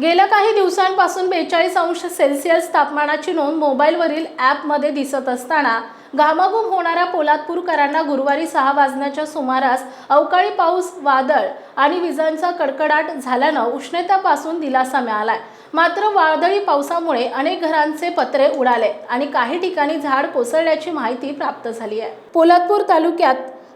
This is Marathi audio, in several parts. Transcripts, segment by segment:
गेल्या काही दिवसांपासून 42°C तापमानाची नोंद मोबाईलवरील ॲपमध्ये दिसत असताना घामाघूम होणाऱ्या पोलादपूरकरांना गुरुवारी 6 वाजण्याच्या सुमारास अवकाळी पाऊस, वादळ आणि विजांचा कडकडाट झाल्यानं उष्णतेपासून दिलासा मिळालाय। मात्र वादळी पावसामुळे अनेक घरांचे पत्रे उडाले आणि काही ठिकाणी झाड कोसळल्याची माहिती प्राप्त झाली आहे। पोलादपूर तालुक्यात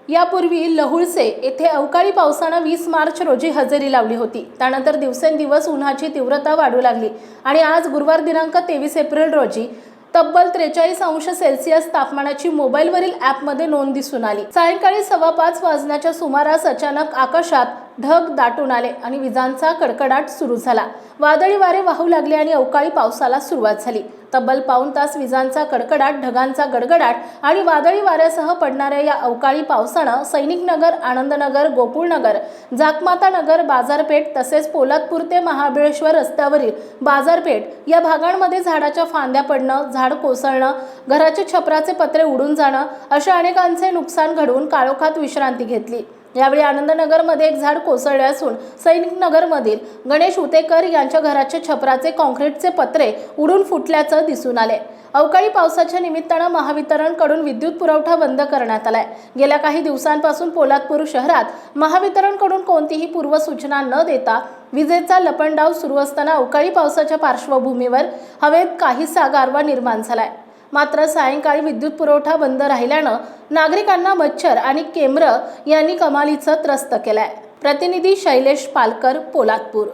यापूर्वी लहुळसे येथे अवकाळी पावसाने 20 मार्च रोजी हजेरी लावली होती। त्यानंतर दिवसेंदिवस उन्हाची तीव्रता वाढू लागली आणि आज गुरुवार दिनांक 23 एप्रिल रोजी तब्बल 43°C तापमानाची मोबाईलवरील ॲपमध्ये नोंद दिसून आली। सायंकाळी 5:15 वाजण्याच्या सुमारास अचानक आकाशात ढग दाटून आले आणि विजांचा कडकडाट सुरू झाला। वादळी वारे वाहू लागले आणि अवकाळी पावसाला सुरुवात झाली। तब्बल पाऊण तास विजांचा कडकडाट, ढगांचा गडगडाट आणि वादळी वाऱ्यासह पडणाऱ्या या अवकाळी पावसानं सैनिकनगर, आनंदनगर, गोकुळनगर, जाकमाता नगर, बाजारपेठ तसेच पोलादपूर ते महाबळेश्वर रस्त्यावरील बाजारपेठ या भागांमध्ये झाडाच्या फांद्या पडणं, झाड कोसळणं, घराचे छपराचे पत्रे उडून जाणं अशा अनेकांचे नुकसान घडवून काळोखात विश्रांती घेतली। यावेळी आनंदनगरमध्ये एक झाड कोसळले असून सैनिकनगरमधील गणेश उतेकर यांच्या घराचे छपराचे कॉन्क्रीटचे पत्रे उडून फुटल्याचं दिसून आले। अवकाळी पावसाच्या निमित्तानं महावितरणकडून विद्युत पुरवठा बंद करण्यात आलाय। गेल्या काही दिवसांपासून पोलादपूर शहरात महावितरणकडून कोणतीही पूर्वसूचना न देता विजेचा लपंडाव सुरू असताना अवकाळी पावसाच्या पार्श्वभूमीवर हवेत काहीसा गारवा निर्माण झालाय। मात्र सायंकाळी विद्युत पुरवठा बंद राहिल्यानं नागरिकांना मच्छर आणि केम्र यांनी कमालीचं त्रस्त केलंय। प्रतिनिधी शैलेश पालकर, पोलादपूर।